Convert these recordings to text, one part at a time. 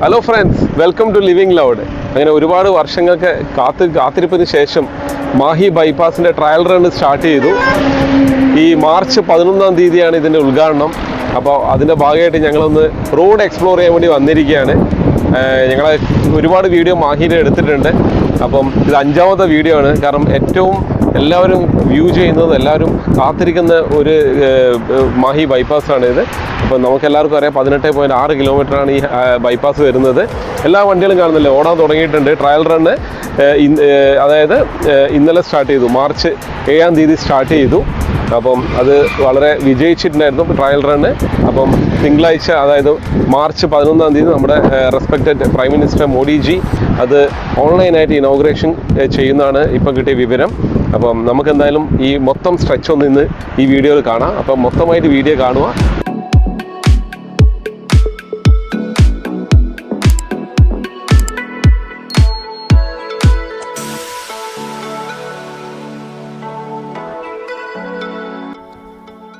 Hello friends, welcome to living loud. അങ്ങനെ ഒരുപാട് വർഷങ്ങൾക്ക് കാത്തിരിപ്പിന് ശേഷം മാഹി ബൈപ്പാസിൻ്റെ ട്രയൽ റൺ സ്റ്റാർട്ട് ചെയ്തു. ഈ മാർച്ച് 11-ാം തീയതിയാണ് ഇതിൻ്റെ ഉദ്ഘാടനം. അപ്പോൾ അതിൻ്റെ ഭാഗമായിട്ട് ഞങ്ങളൊന്ന് റോഡ് എക്സ്പ്ലോർ ചെയ്യാൻ വേണ്ടി വന്നിരിക്കുകയാണ്. ഞങ്ങൾ ഒരുപാട് വീഡിയോ മാഹിയിൽ എടുത്തിട്ടുണ്ട്. അപ്പം ഇത് 5ാമത്തെ വീഡിയോ ആണ്. കാരണം ഏറ്റവും എല്ലാവരും വ്യൂ ചെയ്യുന്നത്, എല്ലാവരും കാത്തിരിക്കുന്ന ഒരു മാഹി ബൈപ്പാസാണ് ഇത്. അപ്പം നമുക്കെല്ലാവർക്കും അറിയാം 18.6 കിലോമീറ്ററാണ് ഈ ബൈപ്പാസ് വരുന്നത്. എല്ലാ വണ്ടികളും കാണുന്നില്ല, ഓടാൻ തുടങ്ങിയിട്ടുണ്ട്. ട്രയൽ റണ്ണ് അതായത് ഇന്നലെ സ്റ്റാർട്ട് ചെയ്തു, മാർച്ച് 7-ാം തീയതി സ്റ്റാർട്ട് ചെയ്തു. അപ്പം അത് വളരെ വിജയിച്ചിട്ടുണ്ടായിരുന്നു ട്രയൽ റണ്ണ്. അപ്പം തിങ്കളാഴ്ച, അതായത് മാർച്ച് 11-ാം തീയതി നമ്മുടെ റെസ്പെക്റ്റഡ് പ്രൈം മിനിസ്റ്റർ മോഡിജി അത് ഓൺലൈനായിട്ട് ഇനോഗ്രേഷൻ ചെയ്യുന്നതാണ് ഇപ്പം കിട്ടിയ വിവരം. അപ്പം നമുക്കെന്തായാലും ഈ മൊത്തം സ്ട്രെച്ച് ഒന്ന് ഇന്ന് ഈ വീഡിയോയിൽ കാണാം. അപ്പം മൊത്തമായിട്ട് വീഡിയോ കാണുക.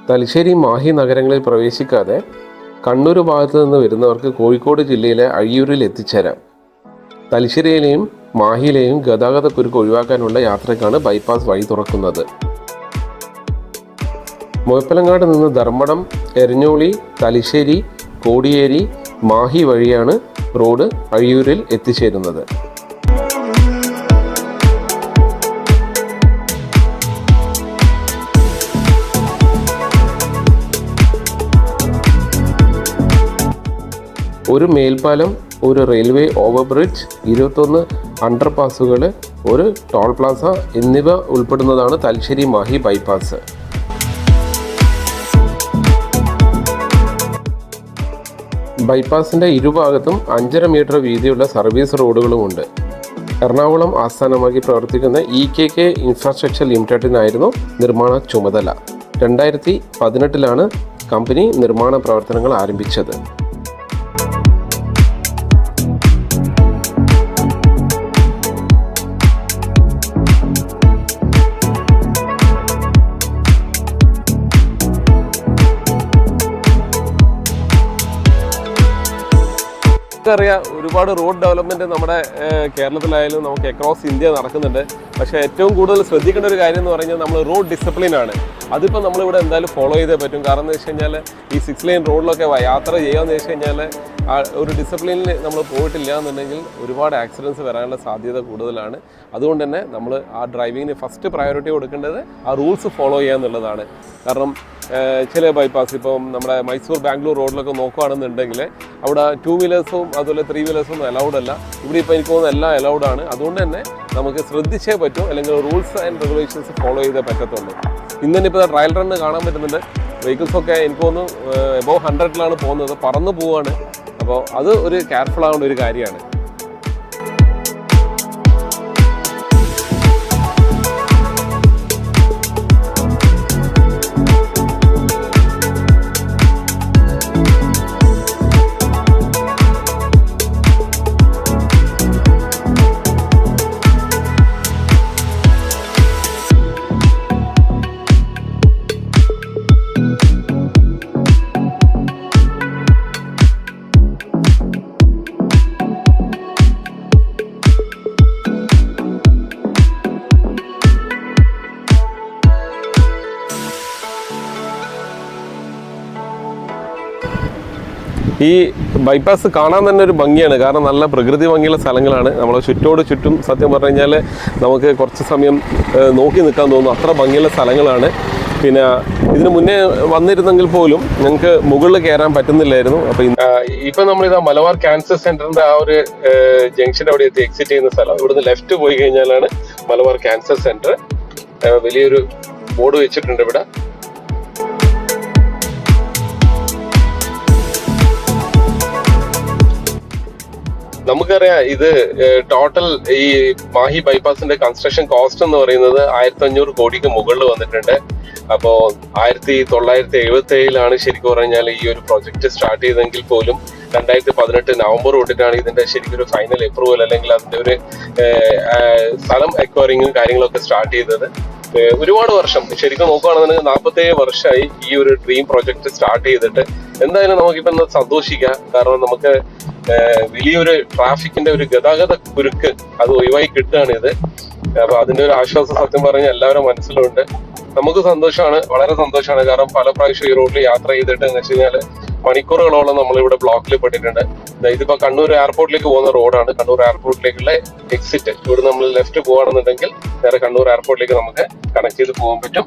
തലശ്ശേരി, മാഹി നഗരങ്ങളിൽ പ്രവേശിക്കാതെ കണ്ണൂർ ഭാഗത്തു നിന്ന് വരുന്നവർക്ക് കോഴിക്കോട് ജില്ലയിലെ അഴിയൂരിൽ എത്തിച്ചേരാം. തലശ്ശേരിയിലെയും മാഹിയിലെയും ഗതാഗതക്കുരുക്ക് ഒഴിവാക്കാനുള്ള യാത്രയ്ക്കാണ് ബൈപ്പാസ് വഴി തുറക്കുന്നത്. മുഴപ്പിലങ്ങാട് നിന്ന് ധർമ്മടം, എരഞ്ഞോളി, തലശ്ശേരി, കോടിയേരി, മാഹി വഴിയാണ് റോഡ് അഴിയൂരിൽ എത്തിച്ചേരുന്നത്. ഒരു മേൽപ്പാലം, ഒരു റെയിൽവേ ഓവർബ്രിഡ്ജ്, 21 അണ്ടർപാസുകൾ, ഒരു ടോൾ പ്ലാസ എന്നിവ ഉൾപ്പെടുന്നതാണ് തലശ്ശേരി മാഹി ബൈപ്പാസ്. ബൈപ്പാസിൻ്റെ ഇരുഭാഗത്തും 5.5 മീറ്റർ വീതിയുള്ള സർവീസ് റോഡുകളുമുണ്ട്. എറണാകുളം ആസ്ഥാനമാക്കി പ്രവർത്തിക്കുന്ന EKK ഇൻഫ്രാസ്ട്രക്ചർ ലിമിറ്റഡിനായിരുന്നു നിർമ്മാണ ചുമതല. 2018-ലാണ് കമ്പനി നിർമ്മാണ പ്രവർത്തനങ്ങൾ ആരംഭിച്ചത്. അറിയാം, ഒരുപാട് റോഡ് ഡെവലപ്മെൻറ്റ് നമ്മുടെ കേരളത്തിലായാലും നമുക്ക് അക്രോസ് ഇന്ത്യ നടക്കുന്നുണ്ട്. പക്ഷേ ഏറ്റവും കൂടുതൽ ശ്രദ്ധിക്കേണ്ട ഒരു കാര്യം എന്ന് പറഞ്ഞാൽ നമ്മൾ റോഡ് ഡിസിപ്ലിനാണ്. അതിപ്പോൾ നമ്മളിവിടെ എന്തായാലും ഫോളോ ചെയ്തേ പറ്റും. കാരണം എന്ന് വെച്ച് കഴിഞ്ഞാൽ ഈ 6 ലൈൻ റോഡിലൊക്കെ യാത്ര ചെയ്യാമെന്ന് വെച്ച് കഴിഞ്ഞാൽ ഒരു ഡിസിപ്ലിനിൽ നമ്മൾ പോയിട്ടില്ല എന്നുണ്ടെങ്കിൽ ഒരുപാട് ആക്സിഡൻറ്റ്സ് വരാനുള്ള സാധ്യത കൂടുതലാണ്. അതുകൊണ്ട് തന്നെ നമ്മൾ ആ ഡ്രൈവിങ്ങിന് ഫസ്റ്റ് പ്രയോറിറ്റി കൊടുക്കേണ്ടത് ആ റൂൾസ് ഫോളോ ചെയ്യുക എന്നുള്ളതാണ്. കാരണം ചില ബൈപ്പാസ് ഇപ്പം നമ്മുടെ മൈസൂർ ബാംഗ്ലൂർ റോഡിലൊക്കെ നോക്കുകയാണെന്നുണ്ടെങ്കിൽ അവിടെ 2 വീലേഴ്സും അതുപോലെ 3 വീലേഴ്സും അലൗഡ് അല്ല. ഇവിടെ ഇപ്പോൾ എനിക്ക് തോന്നുന്നു എല്ലാം അലൗഡാണ്. അതുകൊണ്ട് തന്നെ നമുക്ക് ശ്രദ്ധിച്ചേ പറ്റൂ, അല്ലെങ്കിൽ റൂൾസ് ആൻഡ് റെഗുലേഷൻസ് ഫോളോ ചെയ്തേ പറ്റത്തുള്ളൂ. ഇന്ന് തന്നെ ഇപ്പോൾ ട്രയൽ റണ്ണ് കാണാൻ പറ്റുന്നുണ്ട്. വെഹിക്കിൾസൊക്കെ എനിക്ക് തോന്നുന്നു എബോവ് 100-ലാണ് പോകുന്നത്, പറന്ന് പോവുകയാണ്. അപ്പോൾ അത് ഒരു കെയർഫുൾ ആവേണ്ട ഒരു കാര്യമാണ്. ഈ ബൈപ്പാസ് കാണാൻ തന്നെ ഒരു ഭംഗിയാണ്. കാരണം നല്ല പ്രകൃതി ഭംഗിയുള്ള സ്ഥലങ്ങളാണ്. നമ്മളെ ചുറ്റും സത്യം പറഞ്ഞു കഴിഞ്ഞാൽ നമുക്ക് കുറച്ച് സമയം നോക്കി നിൽക്കാൻ തോന്നും, അത്ര ഭംഗിയുള്ള സ്ഥലങ്ങളാണ്. പിന്നെ ഇതിന് മുന്നേ വന്നിരുന്നെങ്കിൽ പോലും ഞങ്ങൾക്ക് മുകളിൽ കയറാൻ പറ്റുന്നില്ലായിരുന്നു. അപ്പോൾ ഇപ്പം നമ്മളിതാ മലബാർ ക്യാൻസർ സെൻ്ററിൻ്റെ ആ ഒരു ജംഗ്ഷൻ അവിടെ എത്തി എക്സിറ്റ് ചെയ്യുന്ന സ്ഥലം. ഇവിടുന്ന് ലെഫ്റ്റ് പോയി കഴിഞ്ഞാലാണ് മലബാർ ക്യാൻസർ സെൻ്റർ. വലിയൊരു ബോർഡ് വെച്ചിട്ടുണ്ട് ഇവിടെ. നമുക്കറിയാം, ഇത് ടോട്ടൽ ഈ മാഹി ബൈപ്പാസിന്റെ കൺസ്ട്രക്ഷൻ കോസ്റ്റ് എന്ന് പറയുന്നത് 1500 കോടിക്ക് മുകളിൽ വന്നിട്ടുണ്ട്. അപ്പോൾ 1977-ലാണ് ശരിക്കും പറഞ്ഞാൽ ഈ ഒരു പ്രൊജക്ട് സ്റ്റാർട്ട് ചെയ്തെങ്കിൽ പോലും 2018 നവംബർ തൊട്ടിട്ടാണ് ഇതിന്റെ ശരിക്കും ഒരു ഫൈനൽ അപ്രൂവൽ അല്ലെങ്കിൽ അതിന്റെ ഒരു സ്ഥലം അക്വയറിങ്ങും കാര്യങ്ങളൊക്കെ സ്റ്റാർട്ട് ചെയ്തത്. ഒരുപാട് വർഷം ശരിക്കും നോക്കുകയാണെന്നുണ്ടെങ്കിൽ 47 വർഷമായി ഈ ഒരു ഡ്രീം പ്രൊജക്ട് സ്റ്റാർട്ട് ചെയ്തിട്ട്. എന്തായാലും നമുക്കിപ്പോൾ സന്തോഷിക്കാം. കാരണം നമുക്ക് വലിയൊരു ട്രാഫിക്കിന്റെ ഒരു ഗതാഗത കുരുക്ക് അത് ഒഴിവായി കിട്ടുകയാണ് ഇത്. അപ്പൊ അതിന്റെ ഒരു ആശ്വാസം സത്യം പറഞ്ഞാൽ എല്ലാവരും മനസ്സിലുണ്ട്. നമുക്ക് സന്തോഷമാണ്, വളരെ സന്തോഷമാണ്. കാരണം പല പ്രാവശ്യം ഈ റോഡിൽ യാത്ര ചെയ്തിട്ട് എന്ന് വെച്ച് കഴിഞ്ഞാൽ മണിക്കൂറുകളോളം നമ്മളിവിടെ ബ്ലോക്കിൽ പെട്ടിട്ടുണ്ട്. ഇതിപ്പോ കണ്ണൂർ എയർപോർട്ടിലേക്ക് പോകുന്ന റോഡാണ്. കണ്ണൂർ എയർപോർട്ടിലേക്കുള്ള എക്സിറ്റ്. ഇവിടെ നമ്മൾ ലെഫ്റ്റ് പോവാണെന്നുണ്ടെങ്കിൽ നേരെ കണ്ണൂർ എയർപോർട്ടിലേക്ക് നമുക്ക് കണക്ട് ചെയ്ത് പോകാൻ പറ്റും.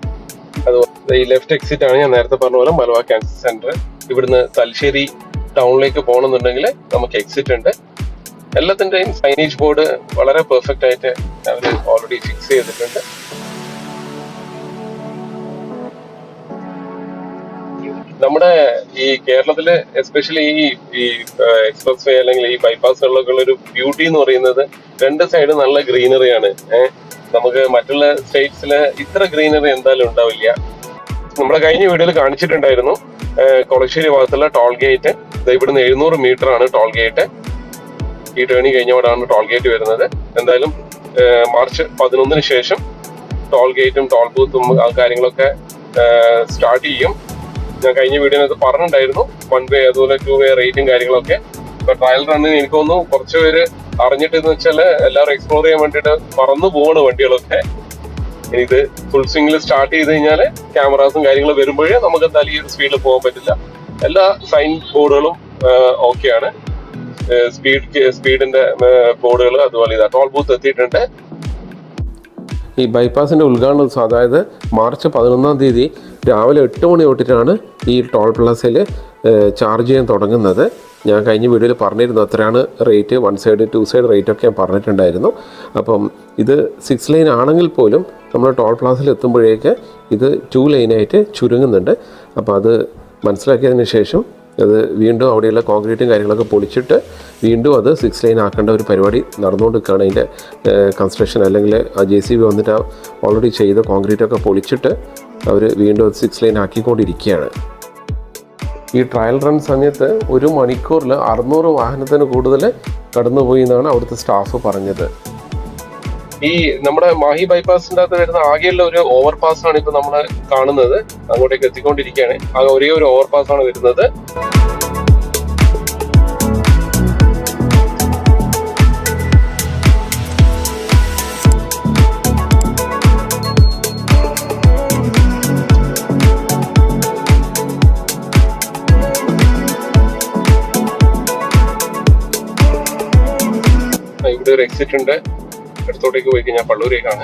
അതുപോലെ ഈ ലെഫ്റ്റ് എക്സിറ്റ് ആണ് ഞാൻ നേരത്തെ പറഞ്ഞ പോലെ മലബാർ ക്യാൻസർ സെന്റർ. ഇവിടുന്ന് തലശ്ശേരി ടൗണിലേക്ക് പോകണമെന്നുണ്ടെങ്കിൽ നമുക്ക് എക്സിറ്റ് ഉണ്ട്. എല്ലാത്തിന്റെയും സൈനേജ് ബോർഡ് വളരെ പെർഫെക്റ്റ് ആയിട്ട് അവർ ഓൾറെഡി ഫിക്സ് ചെയ്തിട്ടുണ്ട്. നമ്മുടെ ഈ കേരളത്തില് എസ്പെഷ്യലി ഈ എക്സ്പ്രസ് വേ അല്ലെങ്കിൽ ഈ ബൈപ്പാസുകളിലൊക്കെ ഉള്ള ഒരു ബ്യൂട്ടി എന്ന് പറയുന്നത് രണ്ട് സൈഡ് നല്ല ഗ്രീനറിയാണ്. നമുക്ക് മറ്റുള്ള സ്റ്റേറ്റ്സില് ഇത്ര ഗ്രീനറി എന്തായാലും ഉണ്ടാവില്ല. നമ്മുടെ കഴിഞ്ഞ വീഡിയോയിൽ കാണിച്ചിട്ടുണ്ടായിരുന്നു കൊളശ്ശേരി ഭാഗത്തുള്ള ടോൾ ഗേറ്റ്. ഇവിടുന്ന് 700 മീറ്റർ ആണ് ടോൾ ഗേറ്റ്. ഈ ടേണി കഴിഞ്ഞോടാണ് ടോൾ ഗേറ്റ് വരുന്നത്. എന്തായാലും മാർച്ച് 11 ശേഷം ടോൾ ഗേറ്റും ടോൾ ബൂത്തും ആ കാര്യങ്ങളൊക്കെ സ്റ്റാർട്ട് ചെയ്യും. ഞാൻ കഴിഞ്ഞ വീഡിയോനകത്ത് പറഞ്ഞിട്ടുണ്ടായിരുന്നു 1 വേ അതുപോലെ 2 വേ റേറ്റും കാര്യങ്ങളൊക്കെ. ഇപ്പൊ ട്രയൽ റണ്ണിന് എനിക്ക് തോന്നുന്നു കുറച്ച് പേര് അറിഞ്ഞിട്ടെന്ന് വെച്ചാൽ എല്ലാവരും എക്സ്പ്ലോർ ചെയ്യാൻ വേണ്ടിയിട്ട് പറന്നു പോവാണ് വണ്ടികളൊക്കെ. ഇത് ഫുൾ സ്വിംഗിൽ സ്റ്റാർട്ട് ചെയ്ത് കഴിഞ്ഞാൽ ക്യാമറാസും കാര്യങ്ങളും വരുമ്പോഴേ നമുക്ക് എന്തായാലും ഈ ഒരു സ്പീഡിൽ പോകാൻ പറ്റില്ല. എല്ലാ സൈൻ ബോർഡുകളും ഓക്കെയാണ്. സ്പീഡിന്റെ ബോർഡുകൾ അതുപോലെ ഇതാ ടോൾ ബൂത്ത് എത്തിയിട്ടുണ്ട്. ഈ ബൈപ്പാസിന്റെ ഉദ്ഘാടനം ദിവസം, അതായത് മാർച്ച് 11 തീയതി രാവിലെ 8 മണി തൊട്ടിട്ടാണ് ഈ ടോൾ പ്ലാസയിൽ ചാർജ് ചെയ്യാൻ തുടങ്ങുന്നത്. ഞാൻ കഴിഞ്ഞ വീഡിയോയിൽ പറഞ്ഞിരുന്നു എത്രയാണ് റേറ്റ്. 1 സൈഡ് 2 സൈഡ് റേറ്റ് ഒക്കെ ഞാൻ പറഞ്ഞിട്ടുണ്ടായിരുന്നു. അപ്പം ഇത് 6 ലൈൻ ആണെങ്കിൽ പോലും നമ്മൾ ടോൾ പ്ലാസയിൽ എത്തുമ്പോഴേക്ക് ഇത് 2 ലൈനായിട്ട് ചുരുങ്ങുന്നുണ്ട്. അപ്പോൾ അത് മനസ്സിലാക്കിയതിന് ശേഷം അത് വീണ്ടും അവിടെയുള്ള കോൺക്രീറ്റും കാര്യങ്ങളൊക്കെ പൊളിച്ചിട്ട് വീണ്ടും അത് 6 ലൈൻ ആക്കേണ്ട ഒരു പരിപാടി നടന്നുകൊണ്ടിരിക്കുകയാണ്. അതിൻ്റെ കൺസ്ട്രക്ഷൻ അല്ലെങ്കിൽ ആ JCB വന്നിട്ട് ഓൾറെഡി ചെയ്ത കോൺക്രീറ്റൊക്കെ പൊളിച്ചിട്ട് അവർ വീണ്ടും അത് 6 ലൈൻ ആക്കിക്കൊണ്ടിരിക്കുകയാണ്. ഈ ട്രയൽ റൺ സമയത്ത് 1 മണിക്കൂറിൽ 600 വാഹനത്തിന് കൂടുതൽ കടന്നുപോയി എന്നാണ് അവിടുത്തെ സ്റ്റാഫ് പറഞ്ഞത്. ഈ നമ്മുടെ മാഹി ബൈപ്പാസിൻ്റെ അകത്ത് വരുന്ന ആകെയുള്ള ഒരു ഓവർപാസ് ആണ് ഇപ്പൊ നമ്മൾ കാണുന്നത്. അങ്ങോട്ടേക്ക് എത്തിക്കൊണ്ടിരിക്കുകയാണ്. ആകെ ഒരേ ഒരു ഓവർപാസ് ആണ് വരുന്നത്. ഇവിടെ ഒരു എക്സിറ്റ് ഉണ്ട്. അടുത്തോട്ടേക്ക് പോയി കഴിഞ്ഞാൽ പള്ളൂരേക്കാണ്.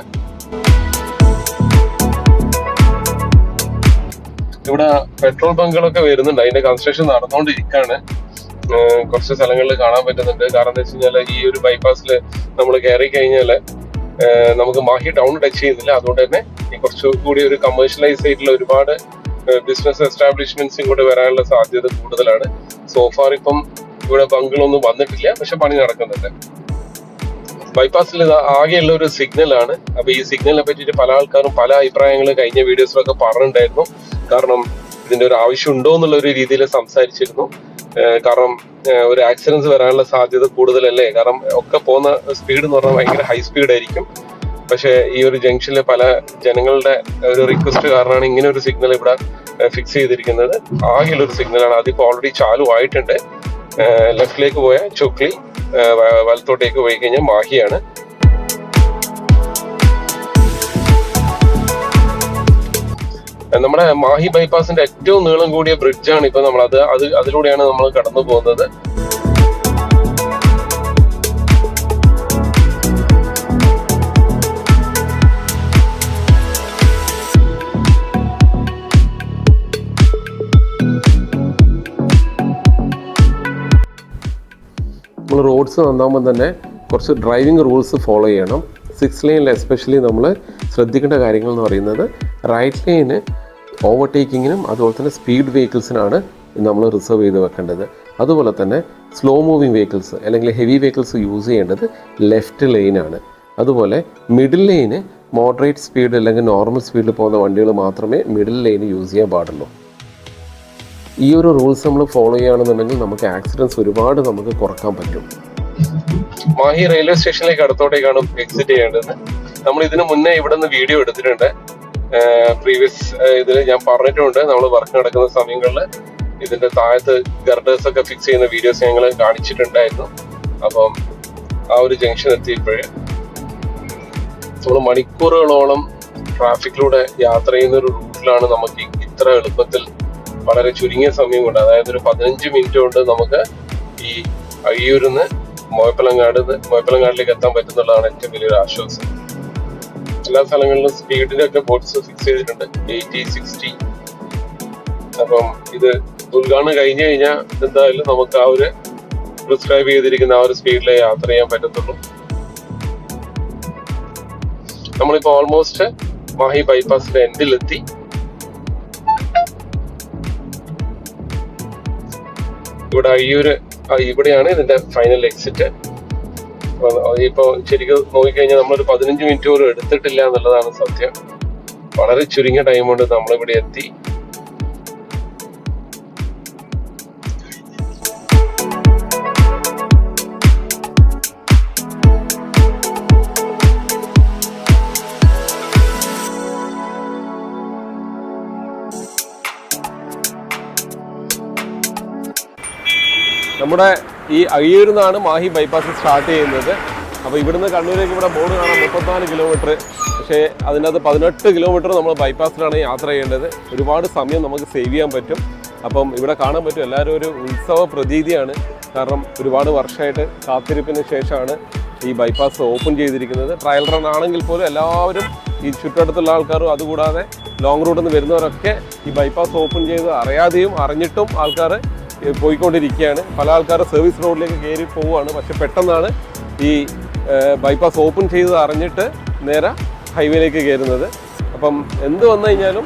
ഇവിടെ പെട്രോൾ ബങ്കുകളൊക്കെ വരുന്നുണ്ട്. അതിന്റെ കൺസ്ട്രക്ഷൻ നടന്നുകൊണ്ടിരിക്കുകയാണ്. കുറച്ച് സ്ഥലങ്ങളിൽ കാണാൻ പറ്റുന്നുണ്ട്. കാരണം എന്താ വെച്ച് കഴിഞ്ഞാൽ ഈ ഒരു ബൈപ്പാസിൽ നമ്മൾ കയറി കഴിഞ്ഞാൽ നമുക്ക് മാഹി ടൗൺ ടച്ച് ചെയ്യുന്നില്ല. അതുകൊണ്ട് തന്നെ ഈ കുറച്ചുകൂടി ഒരു കമേഴ്ഷ്യലൈസ് ആയിട്ടുള്ള ഒരുപാട് ബിസിനസ് എസ്റ്റാബ്ലിഷ്മെന്റ്സ് ഇങ്ങോട്ട് വരാനുള്ള സാധ്യത കൂടുതലാണ്. സോഫാർ ഇപ്പം ഇവിടെ ബങ്കുകളൊന്നും വന്നിട്ടില്ല, പക്ഷെ പണി നടക്കുന്നുണ്ട്. ബൈപ്പാസിൽ ഇത് ആകെയുള്ള ഒരു സിഗ്നലാണ്. അപ്പൊ ഈ സിഗ്നലിനെ പറ്റിയിട്ട് പല ആൾക്കാരും പല അഭിപ്രായങ്ങൾ കഴിഞ്ഞ വീഡിയോസിലൊക്കെ പറഞ്ഞിട്ടുണ്ടായിരുന്നു. കാരണം ഇതിന്റെ ഒരു ആവശ്യം ഉണ്ടോ എന്നുള്ള ഒരു രീതിയിൽ സംസാരിച്ചിരുന്നു. കാരണം ഒരു ആക്സിഡൻസ് വരാനുള്ള സാധ്യത കൂടുതലല്ലേ. കാരണം ഒക്കെ പോകുന്ന സ്പീഡ് എന്ന് പറഞ്ഞാൽ ഭയങ്കര ഹൈ സ്പീഡ് ആയിരിക്കും. പക്ഷെ ഈ ഒരു ജംഗ്ഷനിലെ പല ജനങ്ങളുടെ ഒരു റിക്വസ്റ്റ് കാരണമാണ് ഇങ്ങനെ ഒരു സിഗ്നൽ ഇവിടെ ഫിക്സ് ചെയ്തിരിക്കുന്നത്. ആകെയുള്ള ഒരു സിഗ്നലാണ്. അതിപ്പോ ഓൾറെഡി ചാലു ആയിട്ടുണ്ട്. ലെഫ്റ്റിലേക്ക് പോയ ചൊക്ലി, വലത്തോട്ടേക്ക് പോയി കഴിഞ്ഞാൽ മാഹിയാണ്. നമ്മുടെ മാഹി ബൈപ്പാസിന്റെ ഏറ്റവും നീളം കൂടിയ ബ്രിഡ്ജാണ് ഇപ്പൊ നമ്മൾ അതിലൂടെയാണ് നമ്മൾ കടന്നു പോകുന്നത്. നമ്മൾ റോഡ്സ് നന്നാകുമ്പോൾ തന്നെ കുറച്ച് ഡ്രൈവിംഗ് റൂൾസ് ഫോളോ ചെയ്യണം. 6 ലൈനിൽ എസ്പെഷ്യലി നമ്മൾ ശ്രദ്ധിക്കേണ്ട കാര്യങ്ങൾ എന്ന് പറയുന്നത് റൈറ്റ് ലൈന് ഓവർടേക്കിങ്ങിനും അതുപോലെ തന്നെ സ്പീഡ് വെഹിക്കിൾസിനാണ് നമ്മൾ റിസർവ് ചെയ്ത് വെക്കേണ്ടത്. അതുപോലെ തന്നെ സ്ലോ മൂവിങ് വെഹിക്കിൾസ് അല്ലെങ്കിൽ ഹെവി വെഹിക്കിൾസ് യൂസ് ചെയ്യേണ്ടത് ലെഫ്റ്റ് ലൈനാണ്. അതുപോലെ മിഡിൽ ലൈന് മോഡറേറ്റ് സ്പീഡ് അല്ലെങ്കിൽ നോർമൽ സ്പീഡിൽ പോകുന്ന വണ്ടികൾ മാത്രമേ മിഡിൽ ലൈന് യൂസ് ചെയ്യാൻ പാടുള്ളൂ. ഈ ഒരു റൂൾസ് നമ്മൾ ഫോളോ ചെയ്യുകയാണെന്നുണ്ടെങ്കിൽ നമുക്ക് ആക്സിഡൻസ് ഒരുപാട് നമുക്ക് കുറക്കാൻ പറ്റും. മാഹി റെയിൽവേ സ്റ്റേഷനിലേക്ക് അടുത്തോട്ടേക്കാണ് എക്സിറ്റ് ചെയ്യേണ്ടത്. നമ്മൾ ഇതിനു മുന്നേ ഇവിടെ നിന്ന് വീഡിയോ എടുത്തിട്ടുണ്ട്. പ്രീവിയസ് ഇതിൽ ഞാൻ പറഞ്ഞിട്ടുണ്ട് നമ്മൾ വർക്ക് നടക്കുന്ന സമയങ്ങളിൽ ഇതിന്റെ താഴത്ത് ഗർഡേഴ്സ് ഒക്കെ ഫിക്സ് ചെയ്യുന്ന വീഡിയോസ് ഞങ്ങൾ കാണിച്ചിട്ടുണ്ടായിരുന്നു. അപ്പം ആ ഒരു ജംഗ്ഷൻ എത്തിയപ്പോഴേ നമ്മൾ മണിക്കൂറുകളോളം ട്രാഫിക്കിലൂടെ യാത്ര ചെയ്യുന്ന ഒരു റൂട്ടിലാണ് നമുക്ക് ഇത്ര എളുപ്പത്തിൽ വളരെ ചുരുങ്ങിയ സമയം കൊണ്ട്, അതായത് ഒരു 15 മിനിറ്റ് കൊണ്ട് നമുക്ക് ഈ അഴിയൂരിന്ന് മുഴപ്പിലങ്ങാടിലേക്ക് എത്താൻ പറ്റുന്നുള്ളതാണ് ഏറ്റവും വലിയൊരു ആശ്വാസം. എല്ലാ സ്ഥലങ്ങളിലും സ്പീഡിന്റെ ഒക്കെ ബോർഡ്സ് ഫിക്സ് ചെയ്തിട്ടുണ്ട് 80, 60. അപ്പം ഇത് ഉദ്ഘാടനം കഴിഞ്ഞു കഴിഞ്ഞാൽ എന്തായാലും നമുക്ക് ആ ഒരു പ്രിസ്ക്രൈബ് ചെയ്തിരിക്കുന്ന ആ ഒരു സ്പീഡിലേ യാത്ര ചെയ്യാൻ പറ്റത്തുള്ളൂ. നമ്മളിപ്പോ ഓൾമോസ്റ്റ് മാഹി ബൈപ്പാസിന്റെ എൻഡിലെത്തി. ഇവിടെ ഇവിടെയാണ് ഇതിന്റെ ഫൈനൽ എക്സിറ്റ്. ഇപ്പൊ ശരിക്കും നോക്കിക്കഴിഞ്ഞാൽ നമ്മളൊരു 15 മിനിറ്റ് പോലും എടുത്തിട്ടില്ല എന്നുള്ളതാണ് സത്യം. വളരെ ചുരുങ്ങിയ ടൈം കൊണ്ട് നമ്മളിവിടെ എത്തി. നമ്മുടെ ഈ അഴിയൂരിൽ നിന്നാണ് മാഹി ബൈപ്പാസ് സ്റ്റാർട്ട് ചെയ്യുന്നത്. അപ്പോൾ ഇവിടുന്ന് കണ്ണൂരേക്ക് ഇവിടെ ബോർഡ് കാണാം 34 കിലോമീറ്റർ. പക്ഷേ അതിനകത്ത് 18 കിലോമീറ്റർ നമ്മൾ ബൈപ്പാസിലാണ് യാത്ര ചെയ്യേണ്ടത്. ഒരുപാട് സമയം നമുക്ക് സേവ് ചെയ്യാൻ പറ്റും. അപ്പം ഇവിടെ കാണാൻ പറ്റും എല്ലാവരും ഒരു ഉത്സവ പ്രതീതിയാണ്. കാരണം ഒരുപാട് വർഷമായിട്ട് കാത്തിരിപ്പിന് ശേഷമാണ് ഈ ബൈപ്പാസ് ഓപ്പൺ ചെയ്തിരിക്കുന്നത്. ട്രയൽ റൺ ആണെങ്കിൽ പോലും എല്ലാവരും ഈ ചുറ്റടുത്തുള്ള ആൾക്കാരും അതുകൂടാതെ ലോങ് റൂട്ടിൽ നിന്ന് വരുന്നവരൊക്കെ ഈ ബൈപ്പാസ് ഓപ്പൺ ചെയ്ത് അറിയാതെയും അറിഞ്ഞിട്ടും ആൾക്കാർ പോയിക്കൊണ്ടിരിക്കുകയാണ്. പല ആൾക്കാർ സർവീസ് റോഡിലേക്ക് കയറി പോവുകയാണ്. പക്ഷെ പെട്ടെന്നാണ് ഈ ബൈപ്പാസ് ഓപ്പൺ ചെയ്ത് അറിഞ്ഞിട്ട് നേരെ ഹൈവേയിലേക്ക് കയറുന്നത്. അപ്പം എന്ത് വന്നു കഴിഞ്ഞാലും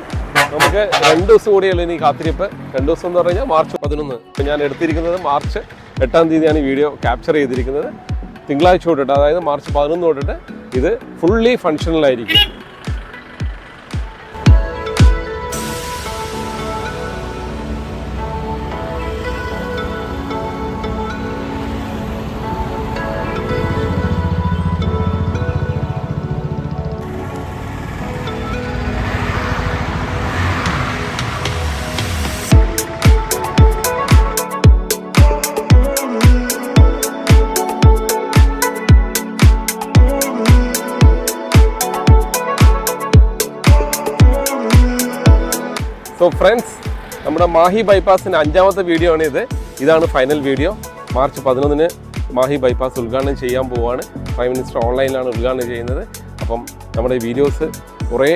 നമുക്ക് 2 ദിവസം കൂടിയുള്ള ഇനി കാത്തിരിപ്പ്. 2 ദിവസം എന്ന് പറഞ്ഞു കഴിഞ്ഞാൽ മാർച്ച് 11. ഞാൻ എടുത്തിരിക്കുന്നത് മാർച്ച് 8-ാം തീയതിയാണ് ഈ വീഡിയോ ക്യാപ്ചർ ചെയ്തിരിക്കുന്നത്. തിങ്കളാഴ്ച തൊട്ടിട്ട്, അതായത് മാർച്ച് 11 തൊട്ടിട്ട് ഇത് ഫുള്ളി ഫങ്ഷണലായിരിക്കും. സോ ഫ്രണ്ട്സ്, നമ്മുടെ മാഹി ബൈപ്പാസിൻ്റെ 5ാമത്തെ വീഡിയോ ആണ് ഇത്. ഇതാണ് final video. March 11 Mahe bypass ഉദ്ഘാടനം ചെയ്യാൻ പോവുകയാണ്. പ്രൈം മിനിസ്റ്റർ ഓൺലൈനിലാണ് ഉദ്ഘാടനം ചെയ്യുന്നത്. അപ്പം നമ്മുടെ വീഡിയോസ് കുറേ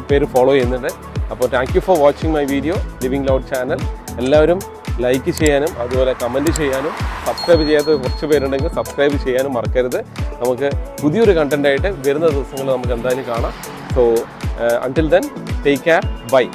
പേര് ഫോളോ ചെയ്യുന്നുണ്ട്. അപ്പോൾ thank you for watching my video living loud channel. എല്ലാവരും ലൈക്ക് ചെയ്യാനും അതുപോലെ കമൻറ്റ് ചെയ്യാനും സബ്സ്ക്രൈബ് ചെയ്യാത്ത കുറച്ച് പേരുണ്ടെങ്കിൽ സബ്സ്ക്രൈബ് ചെയ്യാനും മറക്കരുത്. നമുക്ക് പുതിയൊരു കണ്ടൻറ്റായിട്ട് വരുന്ന ദിവസങ്ങളിൽ നമുക്ക് എന്തായാലും കാണാം. So until then take care, by.